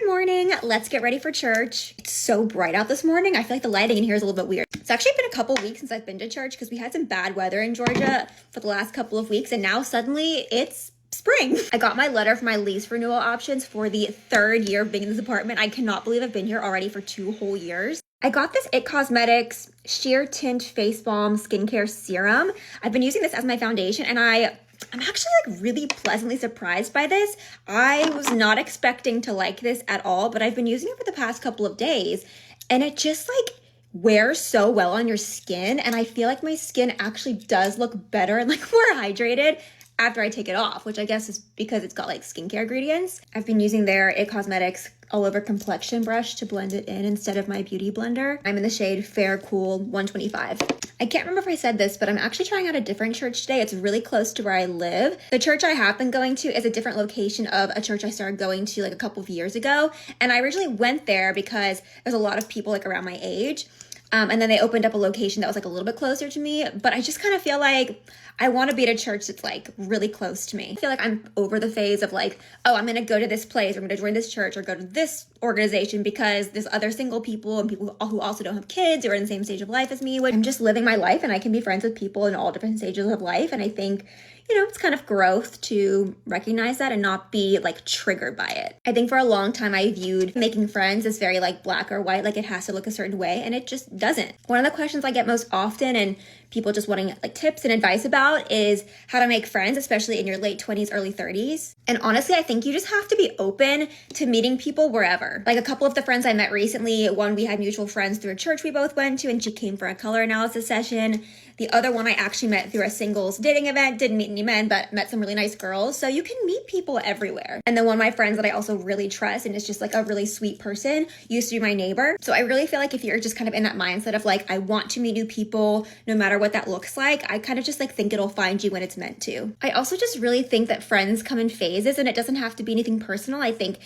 morning. Let's get ready for church. It's so bright out this morning. I feel like the lighting in here is a little bit weird. It's actually been a couple weeks since I've been to church because we had some bad weather in Georgia for the last couple of weeks, and now suddenly it's spring. I got my letter for my lease renewal options for the third year of being in this apartment. I cannot believe I've been here already for 2 whole years. I got this IT Cosmetics Sheer Tint Face Balm Skincare Serum. I've been using this as my foundation, and I'm actually like really pleasantly surprised by this. I was not expecting to like this at all, but I've been using it for the past couple of days, and it just like wears so well on your skin, and I feel like my skin actually does look better and like more hydrated after I take it off, which I guess is because it's got like skincare ingredients. I've been using their IT Cosmetics All Over Complexion brush to blend it in instead of my beauty blender. I'm in the shade Fair Cool 125. I can't remember if I said this, but I'm actually trying out a different church today. It's really close to where I live. The church I have been going to is a different location of a church I started going to like a couple of years ago. And I originally went there because there's a lot of people like around my age. And then they opened up a location that was like a little bit closer to me, but I just kind of feel like I want to be at a church that's like really close to me. I feel like I'm over the phase of like, oh, I'm going to go to this place, or I'm going to join this church, or go to this organization because there's other single people and people who also don't have kids or are in the same stage of life as me. I'm just living my life, and I can be friends with people in all different stages of life. And I think, it's kind of growth to recognize that and not be like triggered by it. I think for a long time I viewed making friends as very like black or white, like it has to look a certain way, and it just doesn't. One of the questions I get most often, and people just wanting like tips and advice about, is how to make friends, especially in your late 20s, early 30s. And honestly, I think you just have to be open to meeting people wherever. Like a couple of the friends I met recently, one, we had mutual friends through a church we both went to, and she came for a color analysis session. The other one I actually met through a singles dating event. Didn't meet any men, but met some really nice girls. So you can meet people everywhere. And then one of my friends that I also really trust and is just like a really sweet person used to be my neighbor. So I really feel like if you're just kind of in that mindset of like, I want to meet new people, no matter what that looks like, I kind of just like think it'll find you when it's meant to. I also just really think that friends come in phases, and it doesn't have to be anything personal. I think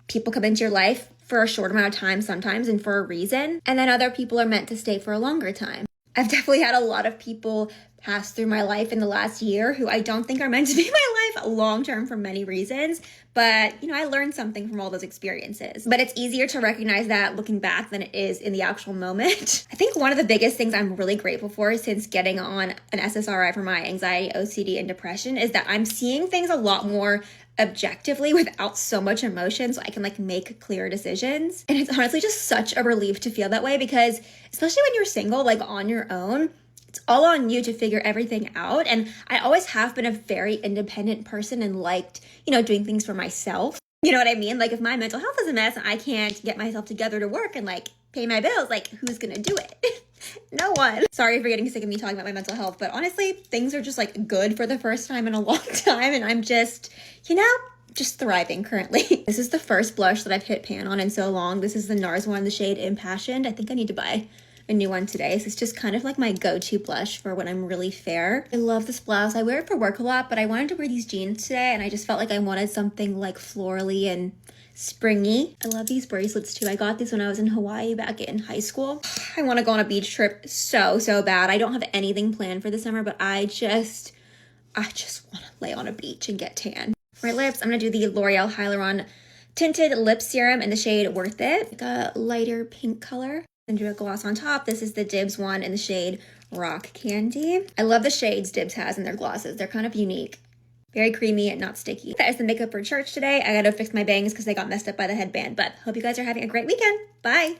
people come into your life for a short amount of time sometimes and for a reason. And then other people are meant to stay for a longer time. I've definitely had a lot of people pass through my life in the last year who I don't think are meant to be my life long-term for many reasons. But, I learned something from all those experiences. But it's easier to recognize that looking back than it is in the actual moment. I think one of the biggest things I'm really grateful for since getting on an SSRI for my anxiety, OCD, and depression is that I'm seeing things a lot more objectively without so much emotion, so I can like make clear decisions. And it's honestly just such a relief to feel that way, because especially when you're single, like on your own, it's all on you to figure everything out. And I always have been a very independent person and liked, doing things for myself. You know what I mean? Like if my mental health is a mess and I can't get myself together to work and like pay my bills, like who's gonna do it? No one. Sorry for getting sick of me talking about my mental health, but honestly, things are just like good for the first time in a long time, and I'm just, just thriving currently. This is the first blush that I've hit pan on in so long. This is the NARS one in the shade Impassioned. I think I need to buy a new one today. So it's just kind of like my go-to blush for when I'm really fair. I love this blouse. I wear it for work a lot, but I wanted to wear these jeans today, and I just felt like I wanted something like florally and springy. I love these bracelets too. I got these when I was in Hawaii back in high school. I want to go on a beach trip so bad. I don't have anything planned for the summer, but I just want to lay on a beach and get tan. For my lips, I'm going to do the L'Oreal Hyaluron Tinted Lip Serum in the shade Worth It, like a lighter pink color. And do a gloss on top. This is the Dibs one in the shade Rock Candy. I love the shades Dibs has in their glosses. They're kind of unique. Very creamy and not sticky. That is the makeup for church today. I gotta fix my bangs because they got messed up by the headband. But hope you guys are having a great weekend. Bye.